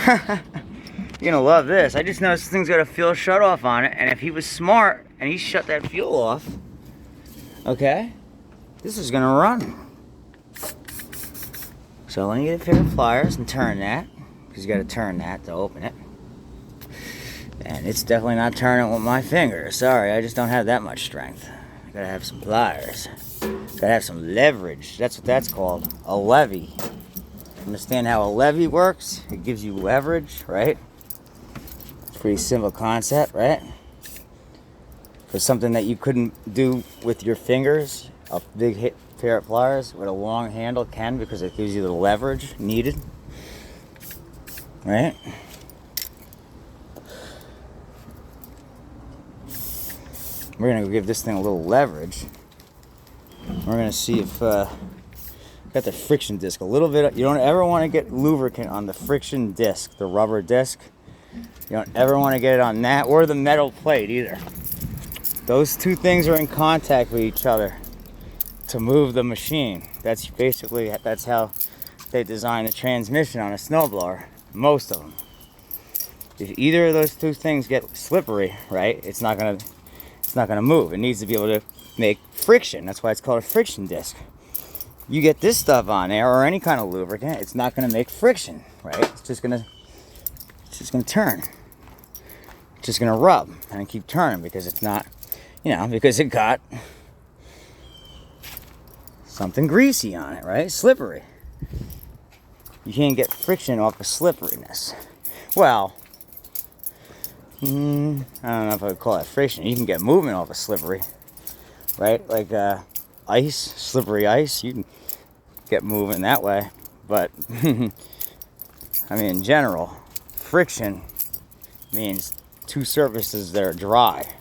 You're gonna love this. I just noticed this thing's got a fuel shut off on it, and if he was smart and he shut that fuel off, okay, this is gonna run. So let me get a pair of pliers and turn that, because you gotta turn that to open it. And it's definitely not turning with my fingers. Sorry, I just don't have that much strength. I gotta have some pliers. Gotta have some leverage. That's what that's called. A levy. Understand how a levy works? It gives you leverage, right? It's a pretty simple concept, right? For something that you couldn't do with your fingers, a big pair of pliers with a long handle can, because it gives you the leverage needed, right? We're gonna give this thing a little leverage. We're gonna see if got the friction disc a little bit. You don't ever want to get lubricant on the friction disc, the rubber disc. You don't ever want to get it on that or the metal plate either. Those two things are in contact with each other to move the machine. That's how they design the transmission on a snowblower. Most of them. If either of those two things get slippery, right, it's not gonna move. It needs to be able to make friction. That's why it's called a friction disc. You get this stuff on there or any kind of lubricant, it's not going to make friction, right? It's just going to turn. It's just going to rub and keep turning because it's not, because it got something greasy on it, right? Slippery. You can't get friction off of slipperiness. Well, I don't know if I would call it friction. You can get movement off of slippery, right? Like ice, slippery ice, you can get moving that way. But I mean, in general, friction means two surfaces that are dry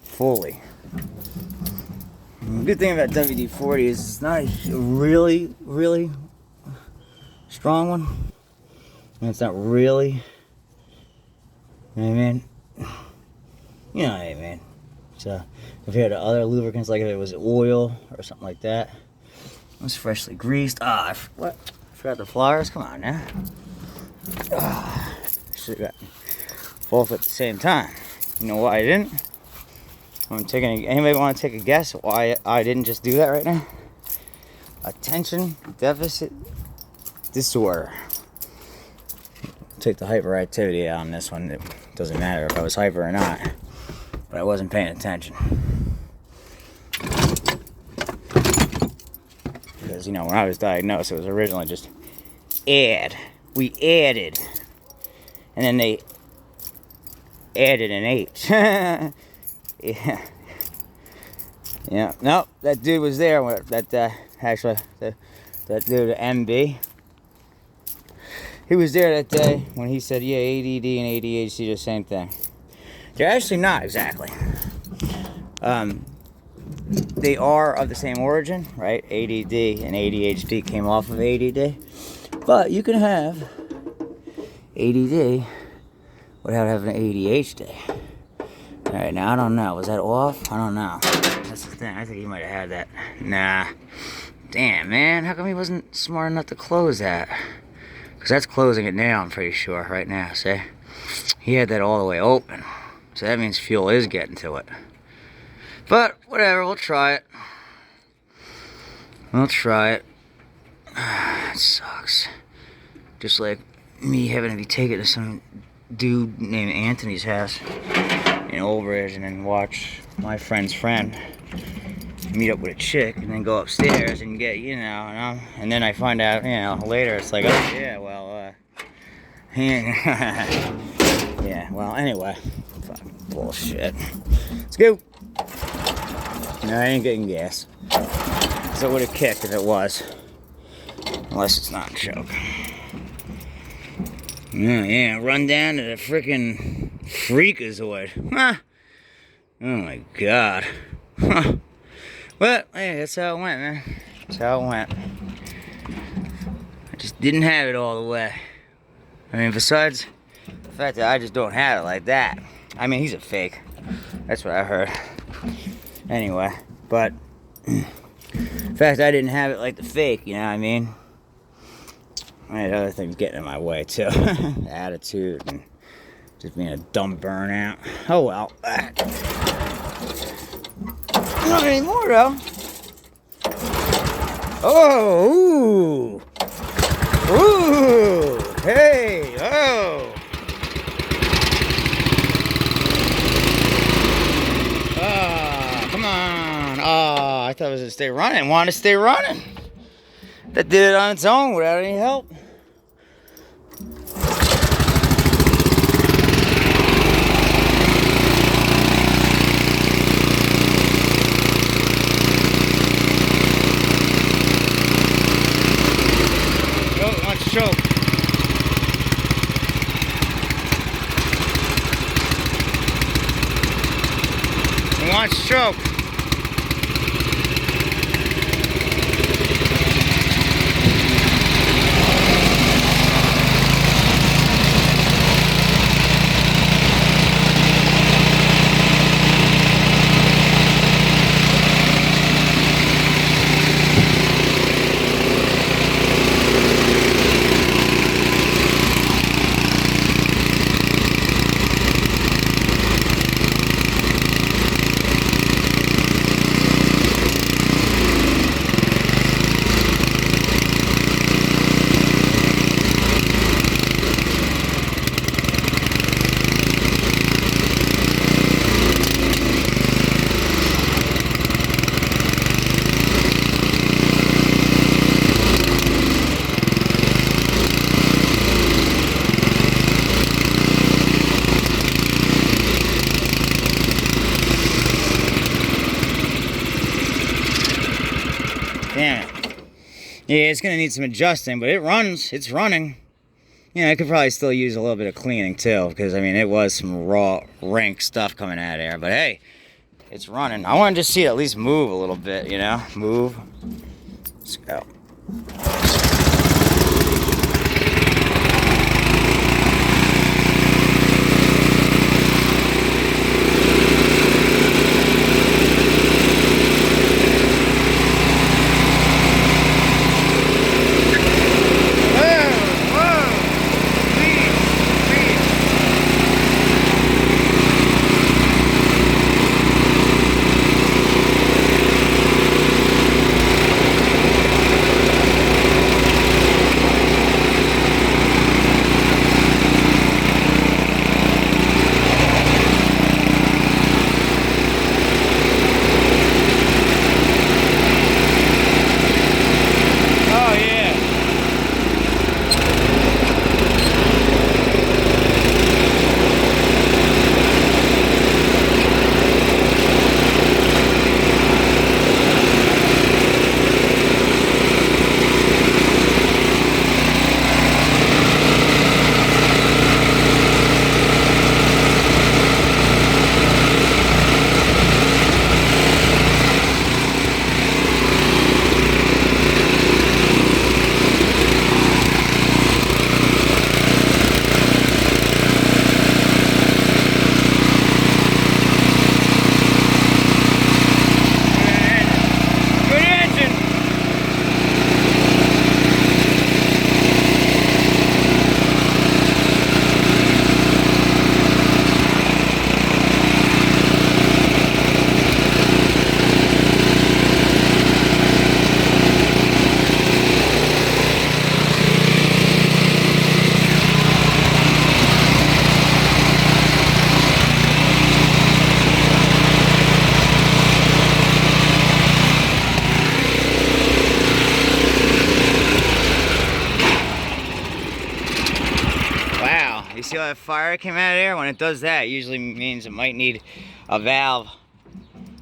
fully. The good thing about WD-40 is it's not a really, really strong one, and it's not really, you know what I mean? You know what I mean? So compared to other lubricants, like if it was oil or something like that, it was freshly greased. I forgot the pliers. Come on now. Should have got both at the same time. You know why I didn't? Anybody want to take a guess why I didn't just do that right now? Attention deficit disorder. Take the hyperactivity out on this one. It doesn't matter if I was hyper or not, but I wasn't paying attention. Because, when I was diagnosed, it was originally just we added, and then they added an H. Yeah. Nope, that dude was there. That dude, MB. He was there that day when he said, yeah, ADD and ADHD are the same thing. They're actually not exactly. They are of the same origin, right? ADD and ADHD came off of ADD. But you can have ADD without having ADHD. Alright, now I don't know. Was that off? I don't know. That's the thing. I think he might have had that. Nah. Damn, man. How come he wasn't smart enough to close that? Because that's closing it now, I'm pretty sure, right now, see? He had that all the way open. So that means fuel is getting to it. But, whatever, we'll try it. It sucks. Just like me having to be taken to some dude named Anthony's house in Old Bridge and then watch my friend's friend meet up with a chick and then go upstairs and get, and then I find out, later it's like, oh yeah, well, yeah, well, anyway, fucking bullshit. Let's go. No, I ain't getting gas. So it would have kicked if it was. Unless it's not a choke. Yeah, run down to the frickin' Freakazoid. Huh. Oh my god. Huh. But, hey, that's how it went, man. That's how it went. I just didn't have it all the way. I mean, besides the fact that I just don't have it like that. I mean, he's a fake. That's what I heard. Anyway, but the fact I didn't have it like the fake, you know what I mean? I had other things getting in my way too. Attitude and just being a dumb burnout. Oh well. Not anymore though. Oh, ooh, ooh, hey, oh. Come on. Oh, I thought it was gonna stay running. Wanted to stay running. That did it on its own without any help. Oh, wants to choke. It wants to choke. Damn it. Yeah, it's gonna need some adjusting, but it runs. It's running. Yeah, I could probably still use a little bit of cleaning too, because I mean it was some raw, rank stuff coming out of there. But hey, it's running. I want to just see it at least move a little bit, you know? Move. Let's go. You see how that fire came out of there? When it does that, it usually means it might need a valve.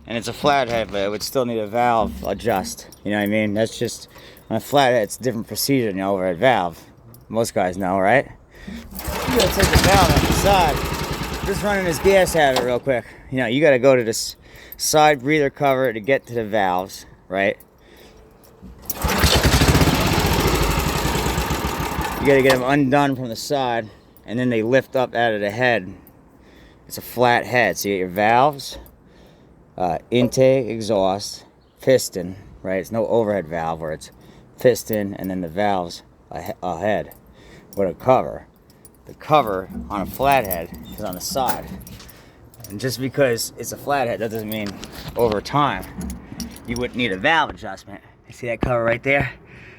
And it's a flathead, but it would still need a valve adjust. You know what I mean? That's just, on a flathead, it's a different procedure than an overhead valve. Most guys know, right? You gotta take the valve off the side. Just running this gas out of it real quick. You know, you gotta go to this side breather cover to get to the valves, right? You gotta get them undone from the side, and then they lift up out of the head. It's a flat head, so you get your valves, intake, exhaust, piston, right? It's no overhead valve where it's piston and then the valves a head with a cover. The cover on a flathead is on the side. And just because it's a flathead, that doesn't mean over time you wouldn't need a valve adjustment. You see that cover right there?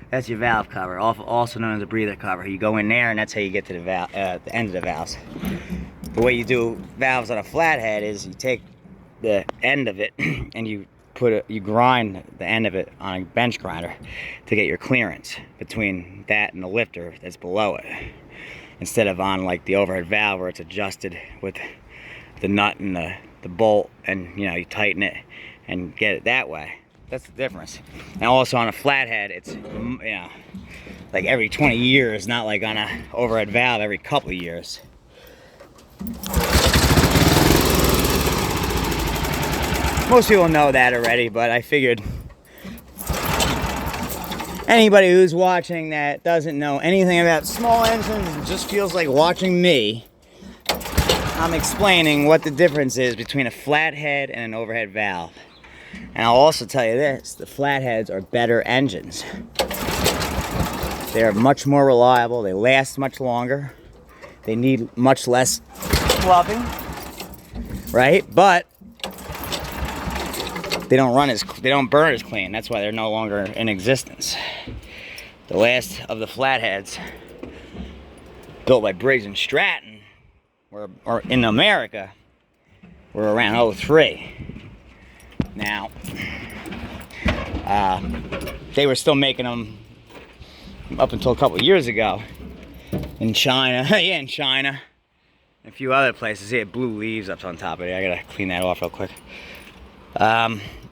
That's your valve cover, also known as a breather cover. You go in there, and that's how you get to the valve, the end of the valves. The way you do valves on a flathead is you take the end of it and you grind the end of it on a bench grinder to get your clearance between that and the lifter that's below it, instead of on like the overhead valve where it's adjusted with the nut and the bolt, and you tighten it and get it that way. That's the difference. And also on a flathead, it's like every 20 years, not like on a overhead valve every couple of years. Most people know that already, but I figured anybody who's watching that doesn't know anything about small engines and just feels like watching me, I'm explaining what the difference is between a flathead and an overhead valve. And I'll also tell you this, the flatheads are better engines. They're much more reliable, they last much longer, they need much less fluffing, right? But they don't burn as clean. That's why they're no longer in existence. The last of the flatheads built by Briggs and Stratton or in America were around 03. Now, they were still making them up until a couple of years ago in China. Yeah, in China. A few other places. They had blue leaves up on top of it. I gotta clean that off real quick.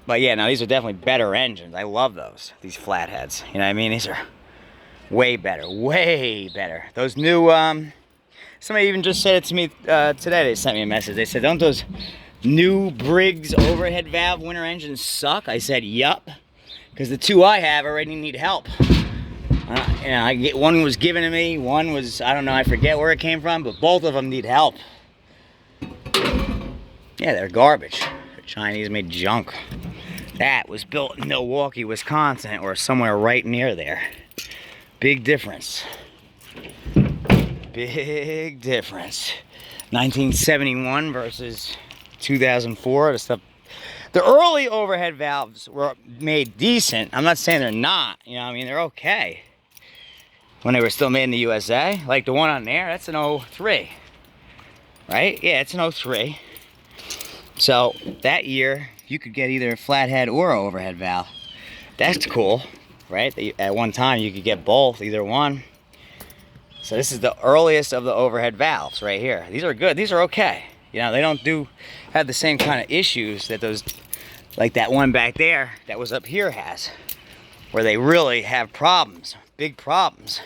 But yeah, now these are definitely better engines. I love these flatheads. You know what I mean? These are way better, way better. Those new, somebody even just said it to me today. They sent me a message. They said, don't those new Briggs overhead valve winter engines suck? I said, yup, because the two I have already need help. One was given to me, one was, I don't know, I forget where it came from, but both of them need help. Yeah, they're garbage. They're Chinese-made junk. That was built in Milwaukee, Wisconsin, or somewhere right near there. Big difference. Big difference. 1971 versus 2004, the early overhead valves were made decent. I'm not saying they're not, I mean, they're okay. When they were still made in the USA, like the one on there, that's an 03, right? Yeah, it's an 03. So that year, you could get either a flathead or an overhead valve. That's cool, right? At one time, you could get both, either one. So this is the earliest of the overhead valves right here. These are good, these are okay. They don't have the same kind of issues that those, like that one back there that was up here has, where they really have problems, big problems.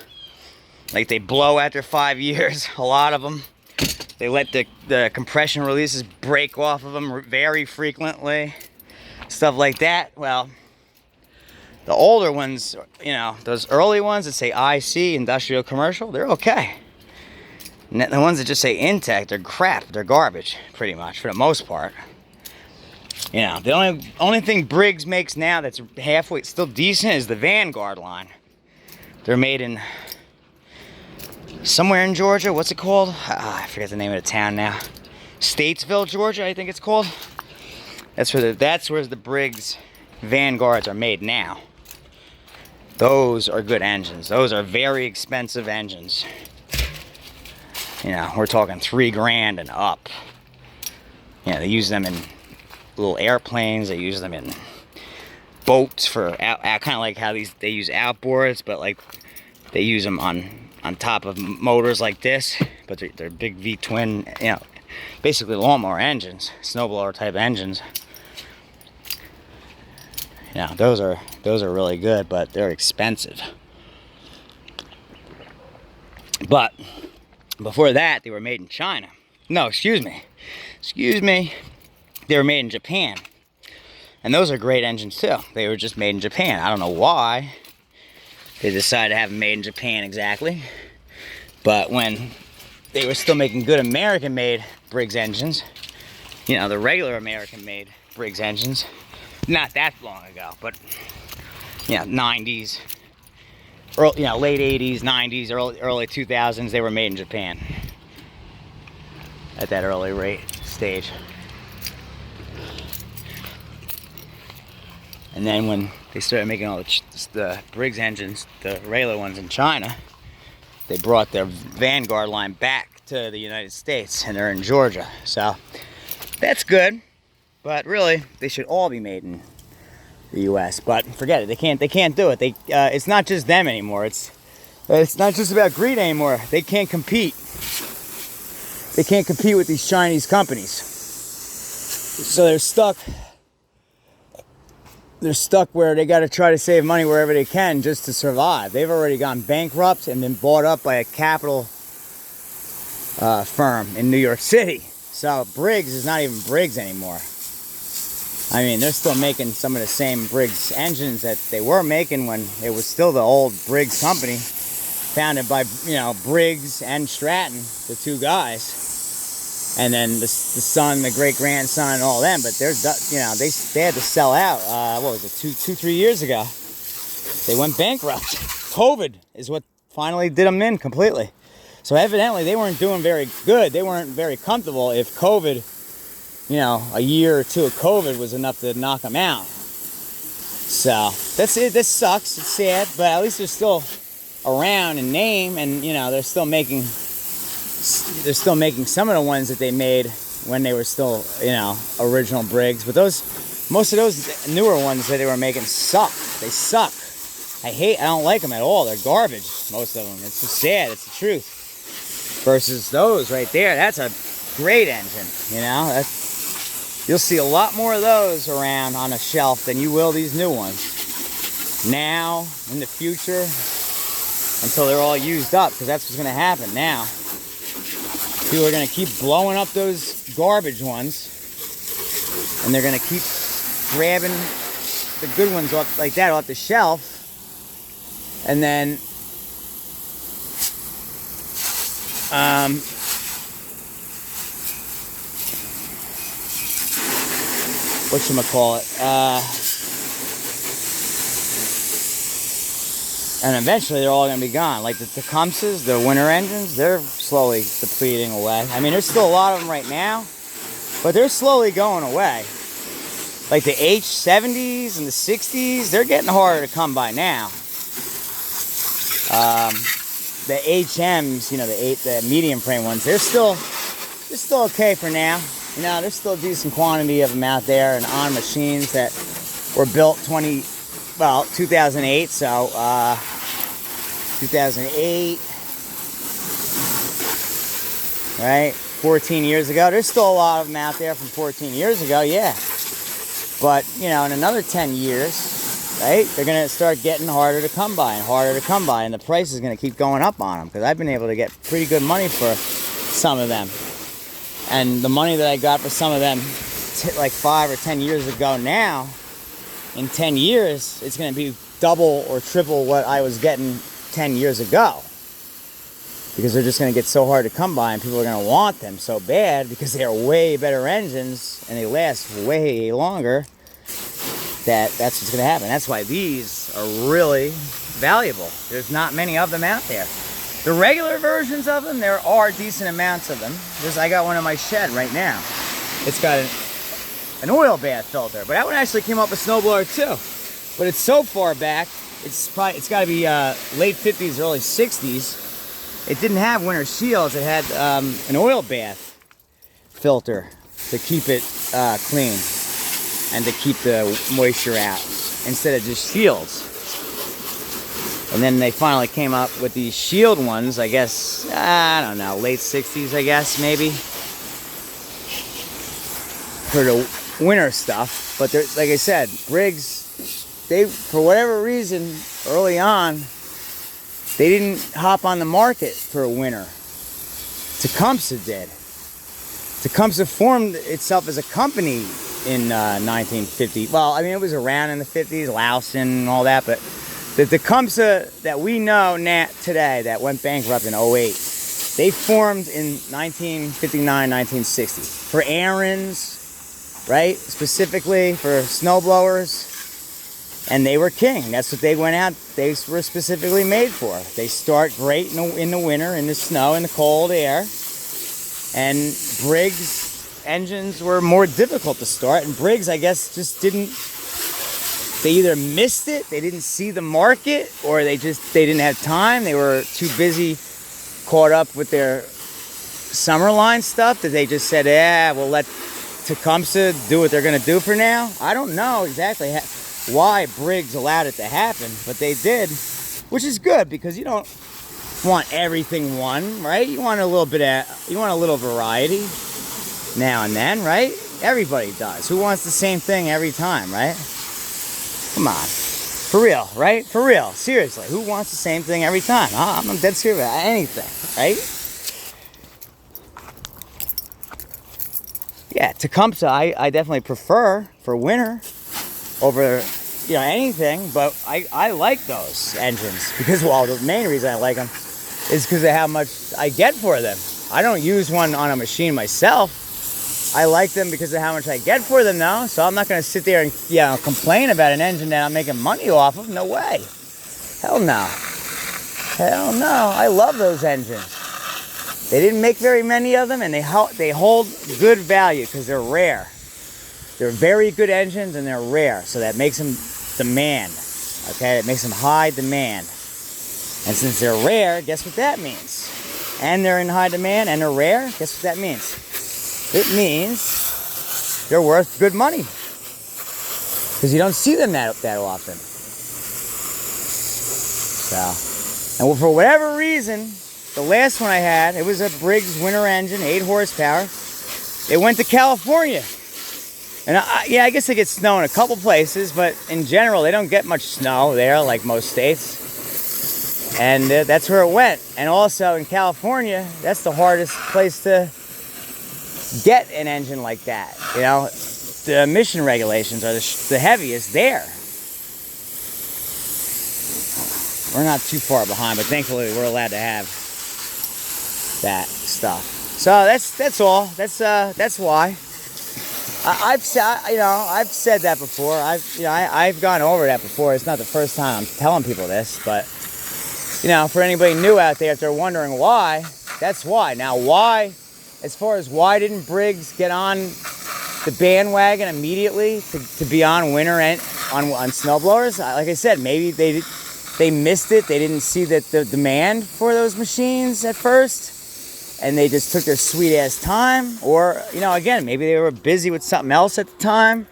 Like they blow after 5 years, a lot of them. They let the compression releases break off of them very frequently, stuff like that. Well, the older ones, those early ones that say IC, industrial commercial, they're okay. The ones that just say Intech, they're crap. They're garbage, pretty much, for the most part. The only thing Briggs makes now that's halfway still decent is the Vanguard line. They're made in somewhere in Georgia. What's it called? I forget the name of the town now. Statesville, Georgia, I think it's called. That's where the Briggs Vanguards are made now. Those are good engines. Those are very expensive engines. We're talking $3,000 and up. They use them in little airplanes. They use them in boats for kind of like how they use outboards, but like they use them on top of motors like this. But they're big V-twin, basically lawnmower engines, snowblower type engines. Those are really good, but they're expensive. But before that, they were made in China. No, excuse me. They were made in Japan. And those are great engines too. They were just made in Japan. I don't know why they decided to have them made in Japan exactly. But when they were still making good American-made Briggs engines, the regular American-made Briggs engines, not that long ago, but 90s, early, late 80s, 90s, early 2000s, they were made in Japan at that early rate stage. And then when they started making all the Briggs engines, the regular ones in China, they brought their Vanguard line back to the United States, and they're in Georgia. So that's good, but really they should all be made in the U.S. But forget it, they can't do it. It's not just them anymore. It's not just about greed anymore. They can't compete. They can't compete with these Chinese companies. So they're stuck. They're stuck where they got to try to save money wherever they can just to survive. They've already gone bankrupt and been bought up by a capital firm in New York City. So Briggs is not even Briggs anymore. I mean, they're still making some of the same Briggs engines that they were making when it was still the old Briggs company, founded by, Briggs and Stratton, the two guys. And then the son, the great-grandson, and all them. But they're, they had to sell out, what was it, 3 years ago. They went bankrupt. COVID is what finally did them in completely. So evidently they weren't doing very good. They weren't very comfortable if COVID, a year or two of COVID was enough to knock them out. So that's it. This sucks. It's sad. But at least they're still around in name, and, they're still making some of the ones that they made when they were still, original Briggs. But most of those newer ones that they were making suck. They suck. I don't like them at all. They're garbage, most of them. It's just sad. It's the truth. Versus those right there, that's a great engine, you'll see a lot more of those around on a shelf than you will these new ones. Now, in the future, until they're all used up, because that's what's going to happen now. People are going to keep blowing up those garbage ones, and they're going to keep grabbing the good ones off like that off the shelf, and then and eventually they're all going to be gone. Like the Tecumsehs, the winter engines, they're slowly depleting away. I mean, there's still a lot of them right now, but they're slowly going away. Like the H70s and the 60s, they're getting harder to come by now. The HMs, the medium frame ones, they're still okay for now. There's still a decent quantity of them out there and on machines that were built 2008, so 2008, right? 14 years ago. There's still a lot of them out there from 14 years ago, yeah. But, in another 10 years, right, they're going to start getting harder to come by and harder to come by, and the price is going to keep going up on them, because I've been able to get pretty good money for some of them. And the money that I got for some of them like 5 or 10 years ago now, in 10 years, it's going to be double or triple what I was getting 10 years ago. Because they're just going to get so hard to come by, and people are going to want them so bad because they are way better engines and they last way longer. That's what's going to happen. That's why these are really valuable. There's not many of them out there. The regular versions of them, there are decent amounts of them. I got one in my shed right now. It's got an oil bath filter, but that one actually came up with snowblower too. But it's so far back, it's got to be late 50s, early 60s. It didn't have winter shields. It had an oil bath filter to keep it clean and to keep the moisture out instead of just shields. And then they finally came up with these shield ones, I guess, I don't know, late 60s, I guess, maybe, for the winter stuff. But like I said, Briggs, for whatever reason, early on, they didn't hop on the market for a winter. Tecumseh did. Tecumseh formed itself as a company in 1950. Well, I mean, it was around in the 50s, Lausen and all that, but the Tecumseh that we know today that went bankrupt in 08, they formed in 1959, 1960 for errands, right? Specifically for snowblowers And they were king. That's what they went out. They were specifically made for. They start great in the winter, in the snow, in the cold air. And Briggs engines were more difficult to start. And Briggs, I guess, just didn't. They either missed it, they didn't see the market, or they didn't have time. They were too busy, caught up with their summer line stuff, that they just said, "Yeah, we'll let Tecumseh do what they're going to do for now." I don't know exactly why Briggs allowed it to happen, but they did, which is good, because you don't want everything one, right? You want a little variety now and then, right? Everybody does. Who wants the same thing every time, right? Come on. For real, right? For real. Seriously. Who wants the same thing every time? I'm dead serious about anything, right? Yeah, Tecumseh, I definitely prefer for winter over, anything, but I like those engines because, well, the main reason I like them is because of how much I get for them. I don't use one on a machine myself. I like them because of how much I get for them now, so I'm not going to sit there and complain about an engine that I'm making money off of. No way. Hell no. Hell no. I love those engines. They didn't make very many of them, and they hold good value because they're rare. They're very good engines, and they're rare, so that makes them demand. Okay, it makes them high demand. And since they're rare, guess what that means? And they're in high demand, and they're rare, guess what that means? It means they're worth good money, because you don't see them that often. So, and for whatever reason, the last one I had, it was a Briggs winter engine, 8 horsepower. It went to California. And I guess they get snow in a couple places, but in general, they don't get much snow there, like most states. And that's where it went. And also in California, that's the hardest place to get an engine like that. The emission regulations are the heaviest there. We're not too far behind, but thankfully we're allowed to have that stuff. So that's all. That's why. I've said that before. I've gone over that before. It's not the first time I'm telling people this, but for anybody new out there, if they're wondering why, that's why. Now, why? As far as why didn't Briggs get on the bandwagon immediately to be on winter on snowblowers? Like I said, maybe they missed it. They didn't see the demand for those machines at first, and they just took their sweet ass time. Or again, maybe they were busy with something else at the time.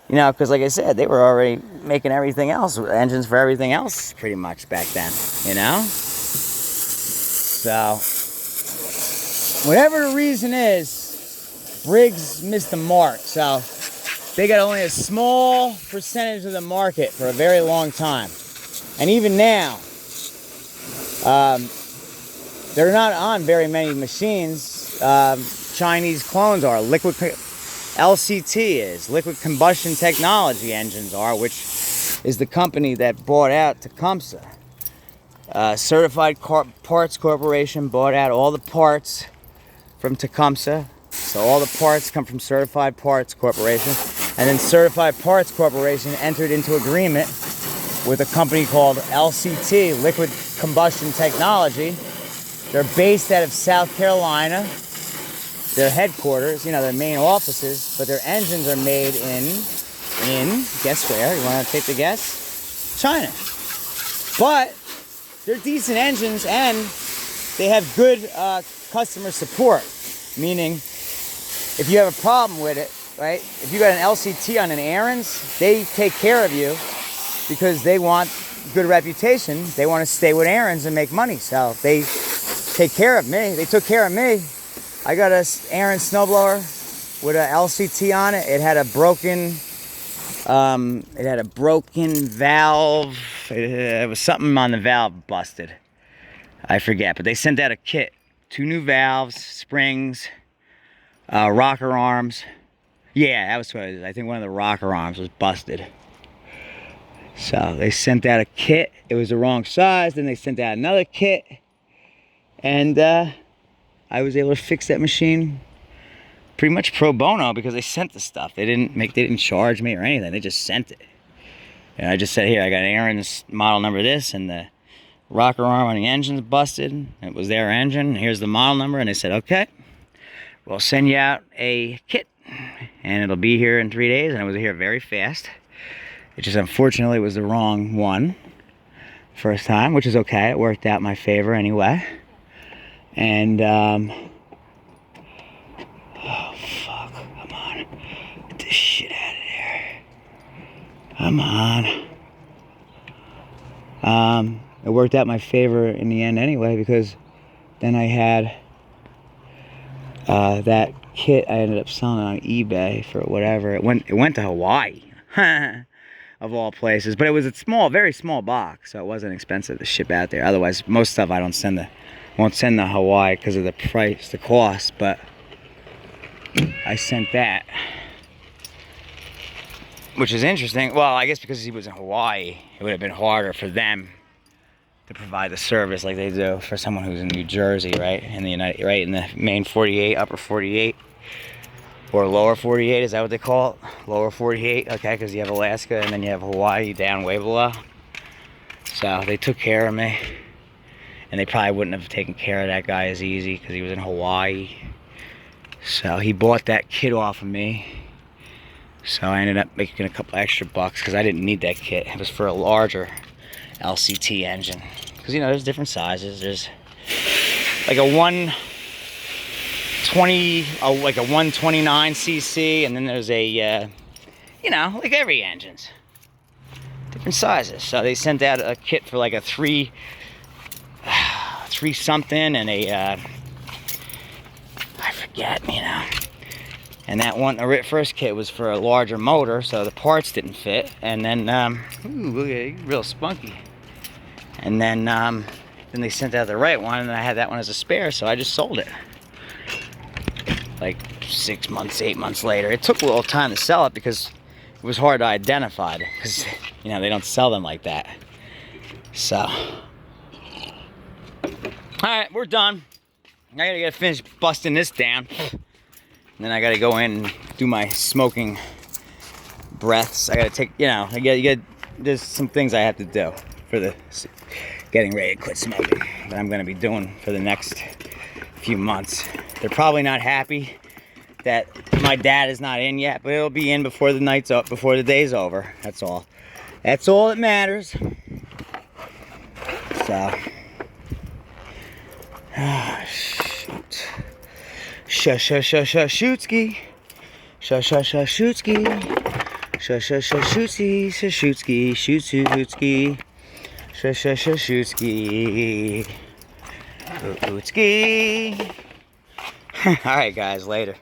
Because like I said, they were already making everything else, engines for everything else, pretty much back then. So. Whatever the reason is, Briggs missed the mark. So they got only a small percentage of the market for a very long time. And even now, they're not on very many machines. Chinese clones are. LCT is. Liquid Combustion Technology engines are, which is the company that bought out Tecumseh. Certified Parts Corporation bought out all the parts from Tecumseh. So all the parts come from Certified Parts Corporation. And then Certified Parts Corporation entered into agreement with a company called LCT, Liquid Combustion Technology. They're based out of South Carolina. Their headquarters, their main offices, but their engines are made in guess where? You want to take the guess? China. But they're decent engines, and they have good customer support, meaning if you have a problem with it, right? If you got an LCT on an Aaron's, they take care of you because they want good reputation. They want to stay with Aaron's and make money, so they take care of me. They took care of me. I got a Aaron's snowblower with an LCT on it. It had a broken valve. It was something on the valve busted. I forget, but they sent out a kit. 2 new valves, springs, rocker arms. Yeah, that was what it is. I think one of the rocker arms was busted. So they sent out a kit. It was the wrong size. Then they sent out another kit. And I was able to fix that machine pretty much pro bono because they sent the stuff. They didn't charge me or anything. They just sent it. And I just said, here, I got Aaron's model number this, and the rocker arm on the engine's busted. It was their engine. Here's the model number, and they said, okay, we'll send you out a kit, and it'll be here in 3 days. And it was here very fast. It just unfortunately was the wrong one first time, which is okay. It worked out in my favor anyway. And oh fuck, come on, get this shit out of there. Come on. It worked out in my favor in the end anyway, because then I had that kit. I ended up selling it on eBay for whatever. It went to Hawaii. Of all places, but it was a small, very small box, so it wasn't expensive to ship out there. Otherwise, most stuff I won't send to Hawaii because of the price, the cost. But I sent that, which is interesting. Well, I guess because he was in Hawaii, it would have been harder for them to provide the service like they do for someone who's in New Jersey, right? In the main 48, upper 48. Or lower 48, is that what they call it? Lower 48, okay, because you have Alaska and then you have Hawaii down way below. So they took care of me. And they probably wouldn't have taken care of that guy as easy because he was in Hawaii. So he bought that kit off of me. So I ended up making a couple extra bucks because I didn't need that kit. It was for a larger LCT engine. Because, you know, there's different sizes. There's like a 129cc, and then there's a, you know, like every engine's different sizes. So they sent out a kit for like a three something, and a, I forget, you know. And that one, the first kit was for a larger motor, so the parts didn't fit. And then, ooh, look at it, real spunky. And then they sent out the right one, and I had that one as a spare, so I just sold it. Like 6 months, 8 months later. It took a little time to sell it because it was hard to identify, because, you know, they don't sell them like that. So, alright, we're done. I gotta get finished busting this down. And then I gotta go in and do my smoking breaths. I gotta take, you know, there's some things I have to do for the getting ready to quit smoking that I'm gonna be doing for the next few months. They're probably not happy that my dad is not in yet, but it'll be in before the night's up, before the day's over. That's all. That's all that matters. So, shoot. Shootski. Shootski. Shootski. Shootski. Shootski. Ootski. Alright guys, later.